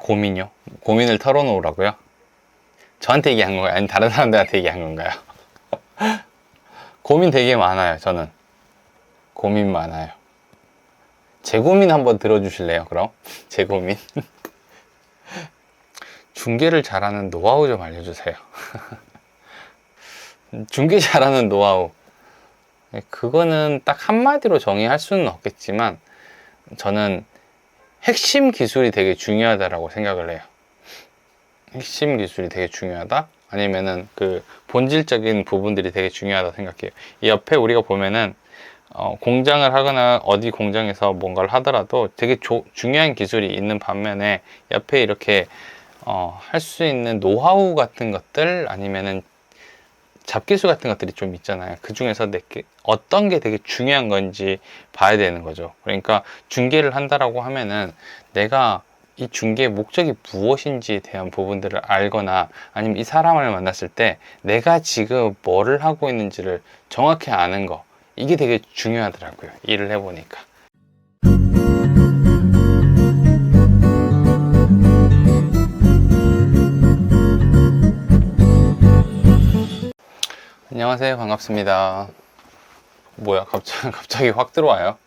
고민요? 고민을 털어놓으라고요? 저한테 얘기한 건가요? 아니면 다른 사람들한테 얘기한 건가요? 고민 되게 많아요. 저는 고민 많아요. 제 고민 한번 들어주실래요? 그럼 제 고민. 중계를 잘하는 노하우 좀 알려주세요. 중계 잘하는 노하우, 그거는 딱 한마디로 정의할 수는 없겠지만 저는 핵심 기술이 되게 중요하다라고 생각을 해요. 핵심 기술이 되게 중요하다? 아니면은 그 본질적인 부분들이 되게 중요하다 생각해요. 이 옆에 우리가 보면은 공장을 하거나 어디 공장에서 뭔가를 하더라도 되게 중요한 기술이 있는 반면에 옆에 이렇게 할 수 있는 노하우 같은 것들 아니면은 잡기술 같은 것들이 좀 있잖아요. 그 중에서 어떤 게 되게 중요한 건지 봐야 되는 거죠. 그러니까 중계를 한다라고 하면은 내가 이 중계의 목적이 무엇인지에 대한 부분들을 알거나 아니면 이 사람을 만났을 때 내가 지금 뭐를 하고 있는지를 정확히 아는 거, 이게 되게 중요하더라고요. 일을 해보니까. 안녕하세요. 반갑습니다. 뭐야, 갑자기 확 들어와요?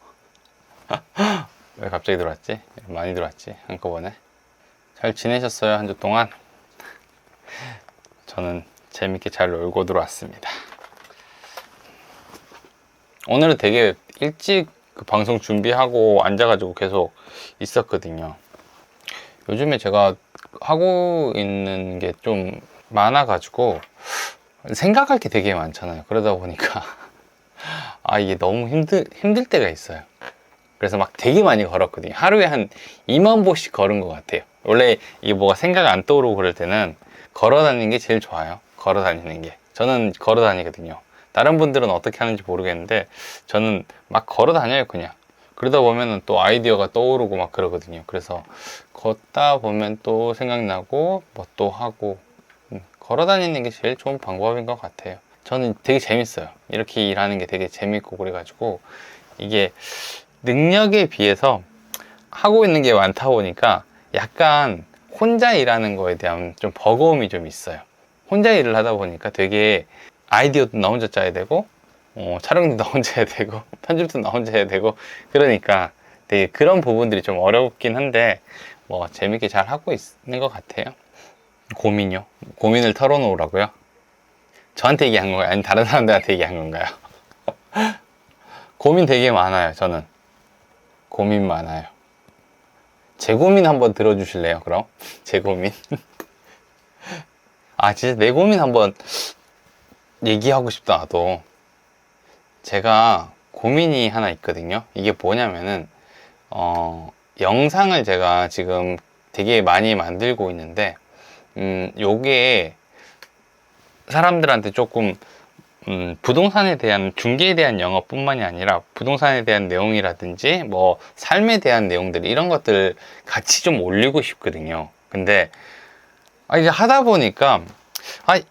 왜 갑자기 들어왔지? 많이 들어왔지, 한꺼번에. 잘 지내셨어요? 한 주 동안? 저는 재밌게 잘 놀고 들어왔습니다. 오늘은 되게 일찍 그 방송 준비하고 앉아가지고 계속 있었거든요. 요즘에 제가 하고 있는 게 좀 많아가지고 생각할 게 되게 많잖아요. 그러다 보니까 이게 너무 힘들 때가 있어요. 그래서 막 되게 많이 걸었거든요. 하루에 한 2만 보씩 걸은 것 같아요. 원래 이게 뭐가 생각 안 떠오르고 그럴 때는 걸어 다니는 게 제일 좋아요. 걸어 다니는 게. 저는 걸어 다니거든요. 다른 분들은 어떻게 하는지 모르겠는데 저는 막 걸어 다녀요, 그냥. 그러다 보면은 또 아이디어가 떠오르고 막 그러거든요. 그래서 걷다 보면 또 생각나고 뭐 또 하고 걸어 다니는 게 제일 좋은 방법인 것 같아요. 저는 되게 재밌어요. 이렇게 일하는 게 되게 재밌고 그래가지고 이게 능력에 비해서 하고 있는 게 많다 보니까 약간 혼자 일하는 거에 대한 좀 버거움이 좀 있어요. 혼자 일을 하다 보니까 되게 아이디어도 나 혼자 짜야 되고 촬영도 나 혼자 해야 되고 편집도 나 혼자 해야 되고 그러니까 되게 그런 부분들이 좀 어렵긴 한데 뭐 재밌게 잘 하고 있는 것 같아요. 고민요? 고민을 털어놓으라고요? 저한테 얘기한 건가요? 아니면 다른 사람들한테 얘기한 건가요? 고민 되게 많아요. 저는 고민 많아요. 제 고민 한번 들어주실래요? 그럼 제 고민. 진짜 내 고민 한번 얘기하고 싶다. 나도 제가 고민이 하나 있거든요. 이게 뭐냐면은 영상을 제가 지금 되게 많이 만들고 있는데 요게 사람들한테 조금 부동산에 대한 중개에 대한 영업뿐만이 아니라 부동산에 대한 내용이라든지 뭐 삶에 대한 내용들 이런 것들을 같이 좀 올리고 싶거든요. 근데 이제 하다 보니까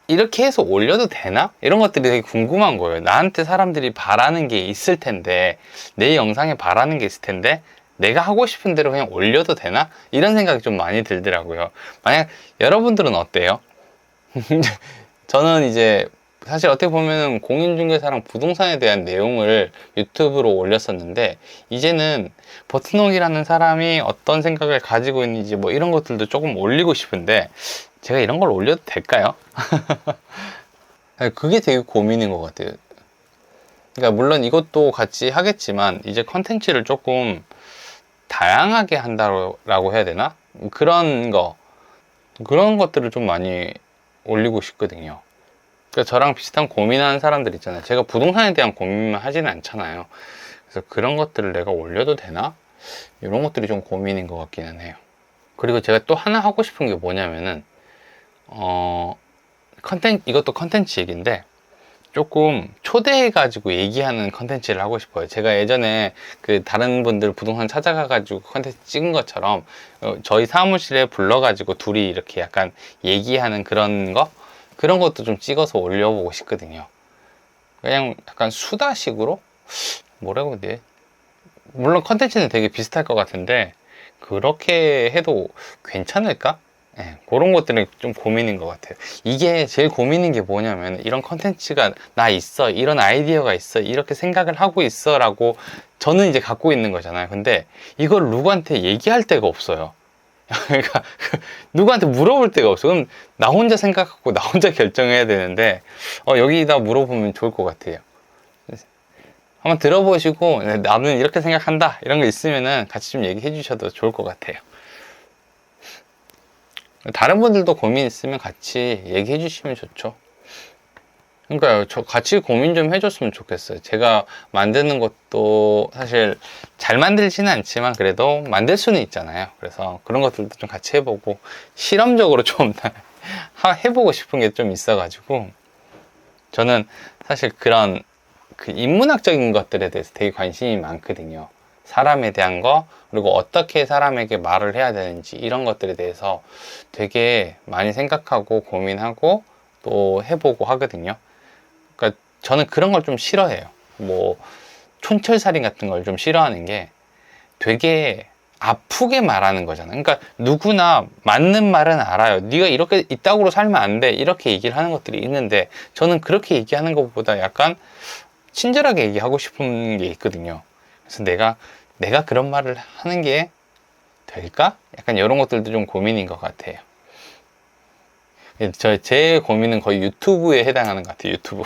이렇게 해서 올려도 되나? 이런 것들이 되게 궁금한 거예요. 나한테 사람들이 바라는 게 있을 텐데 내 영상에 바라는 게 있을 텐데 내가 하고 싶은 대로 그냥 올려도 되나? 이런 생각이 좀 많이 들더라고요. 만약 여러분들은 어때요? 저는 이제 사실 어떻게 보면 공인중개사랑 부동산에 대한 내용을 유튜브로 올렸었는데 이제는 버트농이라는 사람이 어떤 생각을 가지고 있는지 뭐 이런 것들도 조금 올리고 싶은데 제가 이런 걸 올려도 될까요? 그게 되게 고민인 것 같아요. 그러니까 물론 이것도 같이 하겠지만 이제 컨텐츠를 조금 다양하게 한다고 해야 되나? 그런 것들을 좀 많이 올리고 싶거든요. 그러니까 저랑 비슷한 고민하는 사람들 있잖아요. 제가 부동산에 대한 고민만 하지는 않잖아요. 그래서 그런 것들을 내가 올려도 되나? 이런 것들이 좀 고민인 것 같기는 해요. 그리고 제가 또 하나 하고 싶은 게 뭐냐면은 이것도 컨텐츠 얘기인데 조금 초대해가지고 얘기하는 컨텐츠를 하고 싶어요. 제가 예전에 그 다른 분들 부동산 찾아가가지고 컨텐츠 찍은 것처럼 저희 사무실에 불러가지고 둘이 이렇게 약간 얘기하는 그런 것도 좀 찍어서 올려보고 싶거든요. 그냥 약간 수다식으로? 뭐라고 해야 돼? 물론 컨텐츠는 되게 비슷할 것 같은데 그렇게 해도 괜찮을까? 네, 그런 것들은 좀 고민인 것 같아요. 이게 제일 고민인 게 뭐냐면, 이런 컨텐츠가 나 있어, 이런 아이디어가 있어, 이렇게 생각을 하고 있어 라고 저는 이제 갖고 있는 거잖아요. 근데 이걸 누구한테 얘기할 데가 없어요. 그러니까 누구한테 물어볼 데가 없어. 그럼 나 혼자 생각하고 나 혼자 결정해야 되는데, 여기다 물어보면 좋을 것 같아요. 한번 들어보시고 나는 이렇게 생각한다 이런 거 있으면은 같이 좀 얘기해 주셔도 좋을 것 같아요. 다른 분들도 고민 있으면 같이 얘기해 주시면 좋죠. 그러니까요, 저 같이 고민 좀 해줬으면 좋겠어요. 제가 만드는 것도 사실 잘 만들지는 않지만 그래도 만들 수는 있잖아요. 그래서 그런 것들도 좀 같이 해보고 실험적으로 좀 해보고 싶은 게 좀 있어가지고, 저는 사실 그런 그 인문학적인 것들에 대해서 되게 관심이 많거든요. 사람에 대한 거, 그리고 어떻게 사람에게 말을 해야 되는지, 이런 것들에 대해서 되게 많이 생각하고 고민하고 또 해보고 하거든요. 그러니까 저는 그런 걸 좀 싫어해요. 뭐 촌철살인 같은 걸 좀 싫어하는 게, 되게 아프게 말하는 거잖아요. 그러니까 누구나 맞는 말은 알아요. 네가 이렇게 이따구로 살면 안 돼, 이렇게 얘기를 하는 것들이 있는데, 저는 그렇게 얘기하는 것보다 약간 친절하게 얘기하고 싶은 게 있거든요. 그래서 내가 그런 말을 하는 게 될까? 약간 이런 것들도 좀 고민인 것 같아요. 제 고민은 거의 유튜브에 해당하는 것 같아요. 유튜브.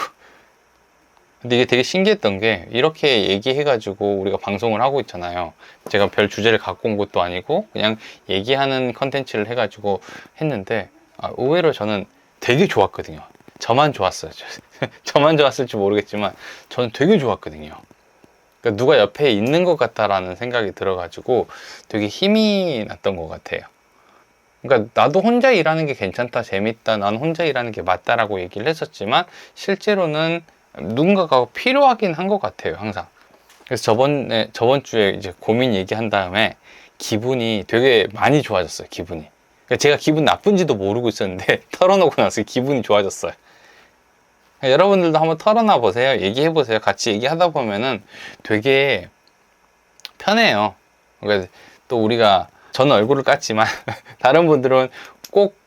근데 이게 되게 신기했던 게, 이렇게 얘기해가지고 우리가 방송을 하고 있잖아요. 제가 별 주제를 갖고 온 것도 아니고 그냥 얘기하는 컨텐츠를 해가지고 했는데, 의외로 저는 되게 좋았거든요. 저만 좋았어요. 저만 좋았을지 모르겠지만 저는 되게 좋았거든요. 그러니까 누가 옆에 있는 것 같다라는 생각이 들어가지고 되게 힘이 났던 것 같아요. 그러니까 나도 혼자 일하는 게 괜찮다, 재밌다, 난 혼자 일하는 게 맞다라고 얘기를 했었지만, 실제로는 누군가가 필요하긴 한 것 같아요, 항상. 그래서 저번 주에 이제 고민 얘기한 다음에 기분이 되게 많이 좋아졌어요, 기분이. 그러니까 제가 기분 나쁜지도 모르고 있었는데 털어놓고 나서 기분이 좋아졌어요. 여러분들도 한번 털어놔 보세요. 얘기해 보세요. 같이 얘기하다 보면은 되게 편해요. 그러니까 또 우리가, 저는 얼굴을 깠지만 다른 분들은 꼭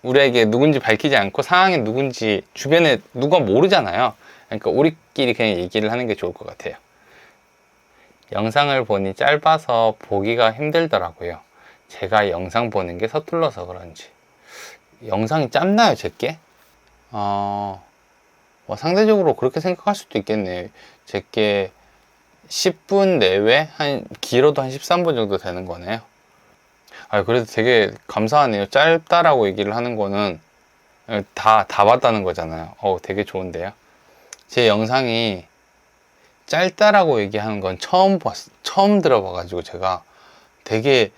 우리에게 누군지 밝히지 않고 상황이 누군지 주변에 누가 모르잖아요. 그러니까 우리끼리 그냥 얘기를 하는 게 좋을 것 같아요. 영상을 보니 짧아서 보기가 힘들더라고요. 제가 영상 보는 게 서툴러서 그런지. 영상이 짧나요, 제게? 뭐 상대적으로 그렇게 생각할 수도 있겠네. 제게 10분 내외? 길어도 한 13분 정도 되는 거네요. 그래도 되게 감사하네요. 짧다라고 얘기를 하는 거는 다 봤다는 거잖아요. 되게 좋은데요. 제 영상이 짧다라고 얘기하는 건 처음 들어봐가지고 제가 되게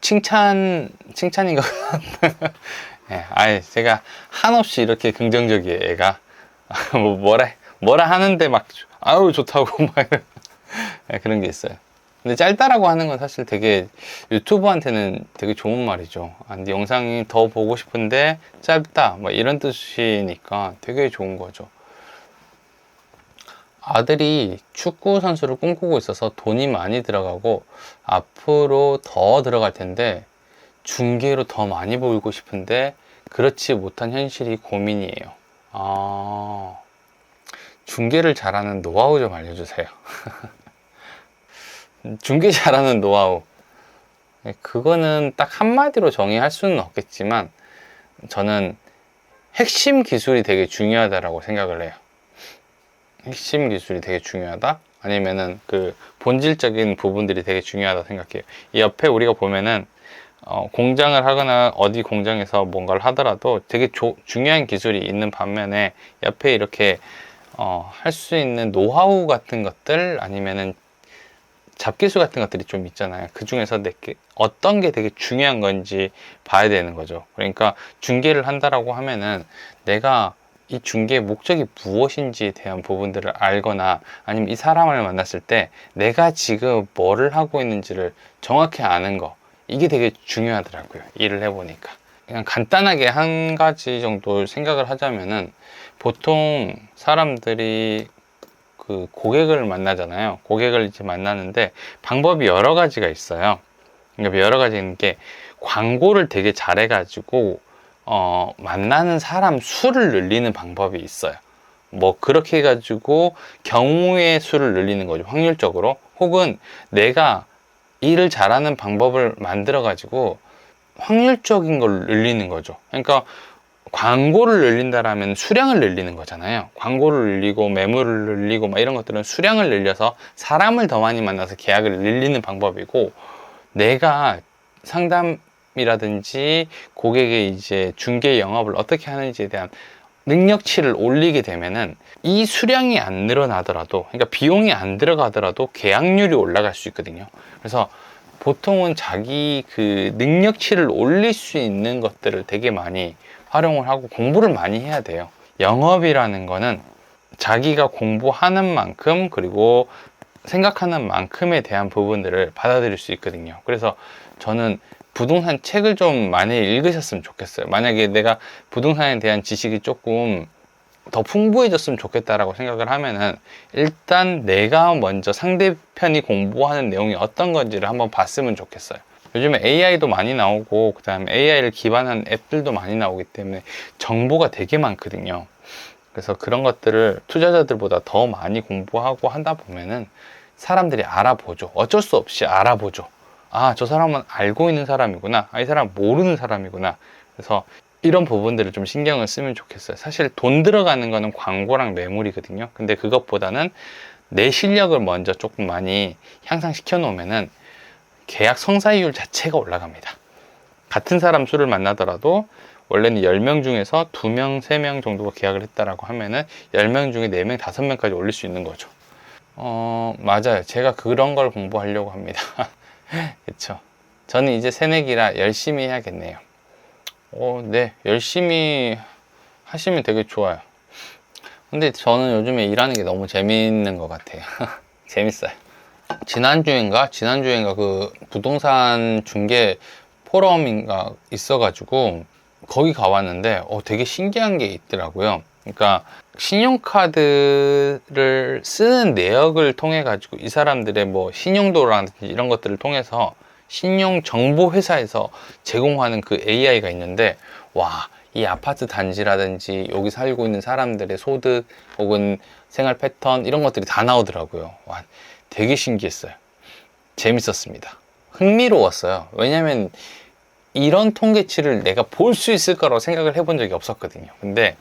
칭찬인 것 같아요. 네, 제가 한없이 이렇게 긍정적이에요, 애가. 뭐라 하는데 막, 아유, 좋다고, 막, 네, 그런 게 있어요. 근데 짧다라고 하는 건 사실 되게 유튜브한테는 되게 좋은 말이죠. 근데 영상이 더 보고 싶은데 짧다, 뭐 이런 뜻이니까 되게 좋은 거죠. 아들이 축구 선수를 꿈꾸고 있어서 돈이 많이 들어가고 앞으로 더 들어갈 텐데, 중계로 더 많이 보이고 싶은데 그렇지 못한 현실이 고민이에요. 중계를 잘하는 노하우 좀 알려주세요. 중계 잘하는 노하우, 그거는 딱 한마디로 정의할 수는 없겠지만, 저는 핵심 기술이 되게 중요하다라고 생각을 해요. 핵심 기술이 되게 중요하다? 아니면은 그 본질적인 부분들이 되게 중요하다 생각해요. 이 옆에 우리가 보면은 공장을 하거나 어디 공장에서 뭔가를 하더라도 되게 중요한 기술이 있는 반면에, 옆에 이렇게 할 수 있는 노하우 같은 것들, 아니면은 잡기술 같은 것들이 좀 있잖아요. 그 중에서 어떤 게 되게 중요한 건지 봐야 되는 거죠. 그러니까 중계를 한다라고 하면은 내가 이 중계의 목적이 무엇인지에 대한 부분들을 알거나, 아니면 이 사람을 만났을 때 내가 지금 뭐를 하고 있는지를 정확히 아는 거, 이게 되게 중요하더라고요. 일을 해보니까. 그냥 간단하게 한 가지 정도 생각을 하자면은, 보통 사람들이 그 고객을 만나잖아요. 고객을 이제 만나는데 방법이 여러 가지가 있어요. 그러니까 여러 가지 있는 게, 광고를 되게 잘해가지고 만나는 사람 수를 늘리는 방법이 있어요. 뭐 그렇게 해가지고 경우의 수를 늘리는 거죠, 확률적으로. 혹은 내가 일을 잘하는 방법을 만들어 가지고 확률적인 걸 늘리는 거죠. 그러니까 광고를 늘린다라면 수량을 늘리는 거잖아요. 광고를 늘리고 매물을 늘리고 막 이런 것들은 수량을 늘려서 사람을 더 많이 만나서 계약을 늘리는 방법이고, 내가 상담이라든지 고객의 이제 중개 영업을 어떻게 하는지에 대한 능력치를 올리게 되면은 이 수량이 안 늘어나더라도, 그러니까 비용이 안 들어가더라도 계약률이 올라갈 수 있거든요. 그래서 보통은 자기 그 능력치를 올릴 수 있는 것들을 되게 많이 활용을 하고 공부를 많이 해야 돼요. 영업이라는 거는 자기가 공부하는 만큼, 그리고 생각하는 만큼에 대한 부분들을 받아들일 수 있거든요. 그래서 저는 부동산 책을 좀 많이 읽으셨으면 좋겠어요. 만약에 내가 부동산에 대한 지식이 조금 더 풍부해졌으면 좋겠다라고 생각을 하면은, 일단 내가 먼저 상대편이 공부하는 내용이 어떤 건지를 한번 봤으면 좋겠어요. 요즘에 AI도 많이 나오고, 그 다음에 AI를 기반한 앱들도 많이 나오기 때문에 정보가 되게 많거든요. 그래서 그런 것들을 투자자들보다 더 많이 공부하고 한다 보면은 사람들이 알아보죠. 어쩔 수 없이 알아보죠. 아, 저 사람은 알고 있는 사람이구나. 아, 이 사람은 모르는 사람이구나. 그래서 이런 부분들을 좀 신경을 쓰면 좋겠어요. 사실 돈 들어가는 거는 광고랑 매물이거든요. 근데 그것보다는 내 실력을 먼저 조금 많이 향상시켜 놓으면은 계약 성사율 자체가 올라갑니다. 같은 사람 수를 만나더라도 원래는 10명 중에서 2명, 3명 정도가 계약을 했다라고 하면은 10명 중에 4명, 5명까지 올릴 수 있는 거죠. 맞아요. 제가 그런 걸 공부하려고 합니다. 그쵸. 저는 이제 새내기라 열심히 해야겠네요. 네. 열심히 하시면 되게 좋아요. 근데 저는 요즘에 일하는 게 너무 재밌는 것 같아요. 재밌어요. 지난주인가 그 부동산 중개 포럼인가 있어가지고 거기 가봤는데 되게 신기한 게 있더라고요. 그러니까 신용카드를 쓰는 내역을 통해 가지고 이 사람들의 뭐 신용도라든지 이런 것들을 통해서 신용정보회사에서 제공하는 그 AI가 있는데, 와, 이 아파트 단지라든지 여기 살고 있는 사람들의 소득 혹은 생활 패턴 이런 것들이 다 나오더라고요. 와, 되게 신기했어요. 재밌었습니다. 흥미로웠어요. 왜냐면 이런 통계치를 내가 볼 수 있을 거라고 생각을 해본 적이 없었거든요. 근데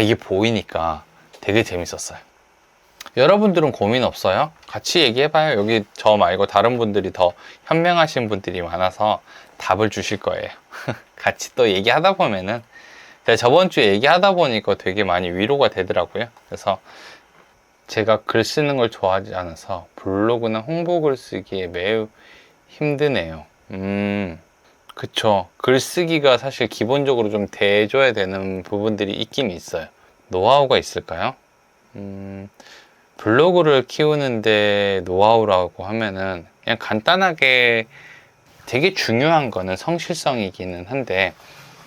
이게 보이니까 되게 재밌었어요. 여러분들은 고민 없어요? 같이 얘기해봐요. 여기 저 말고 다른 분들이 더 현명하신 분들이 많아서 답을 주실 거예요. 같이 또 얘기하다 보면은, 저번 주에 얘기하다 보니까 되게 많이 위로가 되더라고요. 그래서 제가 글 쓰는 걸 좋아하지 않아서 블로그나 홍보글 쓰기에 매우 힘드네요. 그쵸. 글쓰기가 사실 기본적으로 좀 돼줘야 되는 부분들이 있긴 있어요. 노하우가 있을까요? 블로그를 키우는데 노하우라고 하면은 그냥 간단하게, 되게 중요한 거는 성실성이기는 한데,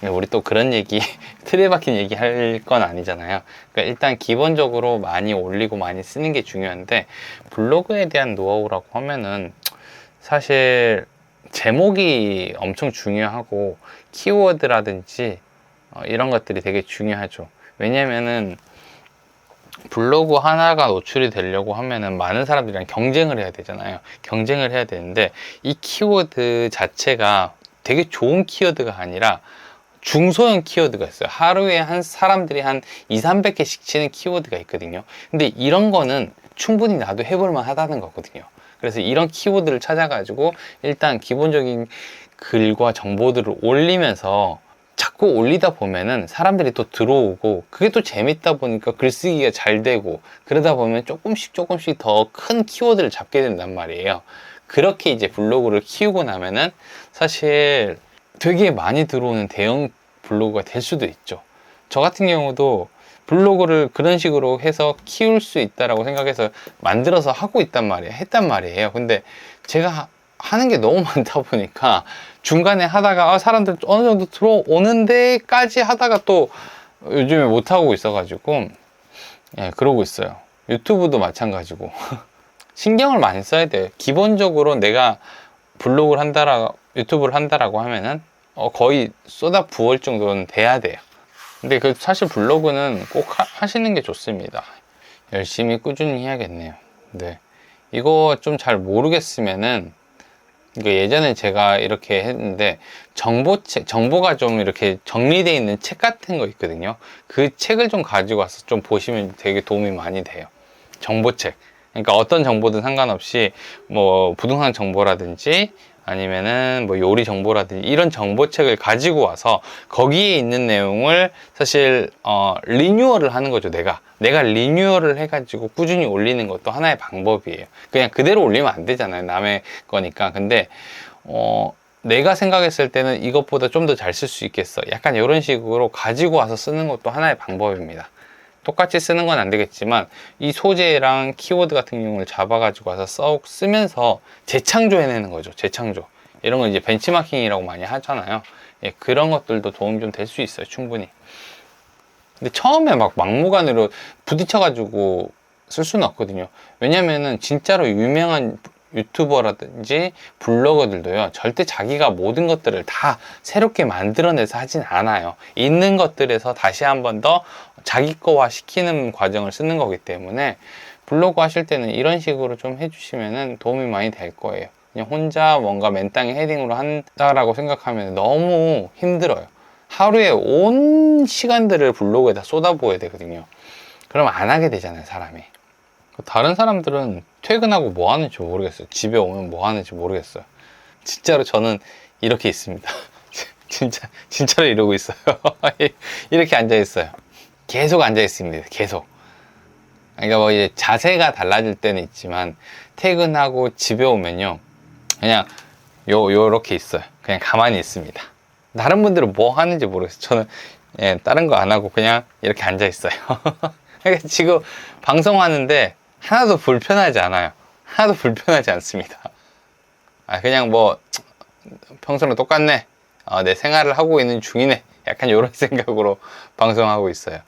우리 또 그런 얘기, 틀에 박힌 얘기 할 건 아니잖아요. 그러니까 일단 기본적으로 많이 올리고 많이 쓰는 게 중요한데, 블로그에 대한 노하우라고 하면은 사실 제목이 엄청 중요하고 키워드라든지 이런 것들이 되게 중요하죠. 왜냐면은 블로그 하나가 노출이 되려고 하면은 많은 사람들이랑 경쟁을 해야 되잖아요. 경쟁을 해야 되는데 이 키워드 자체가 되게 좋은 키워드가 아니라 중소형 키워드가 있어요. 하루에 한 사람들이 한 200~300개씩 치는 키워드가 있거든요. 근데 이런 거는 충분히 나도 해볼만 하다는 거거든요. 그래서 이런 키워드를 찾아가지고 일단 기본적인 글과 정보들을 올리면서 자꾸 올리다 보면은 사람들이 또 들어오고, 그게 또 재밌다 보니까 글쓰기가 잘 되고, 그러다 보면 조금씩 더 큰 키워드를 잡게 된단 말이에요. 그렇게 이제 블로그를 키우고 나면은 사실 되게 많이 들어오는 대형 블로그가 될 수도 있죠. 저 같은 경우도 블로그를 그런 식으로 해서 키울 수 있다라고 생각해서 만들어서 하고 했단 말이에요. 근데 제가 하는 게 너무 많다 보니까 중간에 하다가 사람들 어느 정도 들어오는데까지 하다가 또 요즘에 못 하고 있어가지고, 그러고 있어요. 유튜브도 마찬가지고 신경을 많이 써야 돼요. 기본적으로 내가 블로그를 유튜브를 한다라고 하면은 거의 쏟아 부을 정도는 돼야 돼요. 근데 사실 블로그는 꼭 하시는 게 좋습니다. 열심히 꾸준히 해야겠네요. 네. 이거 좀 잘 모르겠으면은, 예전에 제가 이렇게 했는데, 정보가 좀 이렇게 정리되어 있는 책 같은 거 있거든요. 그 책을 좀 가지고 와서 좀 보시면 되게 도움이 많이 돼요. 정보책. 그러니까 어떤 정보든 상관없이, 뭐, 부동산 정보라든지, 아니면은 뭐 요리 정보라든지 이런 정보책을 가지고 와서 거기에 있는 내용을 사실 리뉴얼을 하는 거죠. 내가 리뉴얼을 해가지고 꾸준히 올리는 것도 하나의 방법이에요. 그냥 그대로 올리면 안 되잖아요. 남의 거니까. 근데 내가 생각했을 때는 이것보다 좀 더 잘 쓸 수 있겠어, 약간 이런 식으로 가지고 와서 쓰는 것도 하나의 방법입니다. 똑같이 쓰는 건 안 되겠지만 이 소재랑 키워드 같은 경우를 잡아가지고 와서 쓰면서 재창조해내는 거죠. 재창조. 이런 건 이제 벤치마킹이라고 많이 하잖아요. 예, 그런 것들도 도움이 좀 될 수 있어요. 충분히. 근데 처음에 막 막무가내로 부딪혀가지고 쓸 수는 없거든요. 왜냐면은 진짜로 유명한 유튜버라든지 블로거들도요, 절대 자기가 모든 것들을 다 새롭게 만들어내서 하진 않아요. 있는 것들에서 다시 한 번 더 자기 거화 시키는 과정을 쓰는 거기 때문에 블로그 하실 때는 이런 식으로 좀 해주시면 도움이 많이 될 거예요. 그냥 혼자 뭔가 맨땅에 헤딩으로 한다라고 생각하면 너무 힘들어요. 하루에 온 시간들을 블로그에다 쏟아부어야 되거든요. 그러면 안 하게 되잖아요, 사람이. 다른 사람들은 퇴근하고 뭐 하는지 모르겠어요. 집에 오면 뭐 하는지 모르겠어요. 진짜로 저는 이렇게 있습니다. 진짜로 이러고 있어요. 이렇게 앉아 있어요. 계속 앉아 있습니다. 계속. 그러니까 뭐 이제 자세가 달라질 때는 있지만 퇴근하고 집에 오면요, 그냥 요렇게 있어요. 그냥 가만히 있습니다. 다른 분들은 뭐 하는지 모르겠어요. 저는 다른 거 안 하고 그냥 이렇게 앉아 있어요. 그러니까 지금 방송하는데 하나도 불편하지 않아요. 하나도 불편하지 않습니다. 그냥 뭐 평소랑 똑같네, 내 생활을 하고 있는 중이네, 약간 이런 생각으로 방송하고 있어요.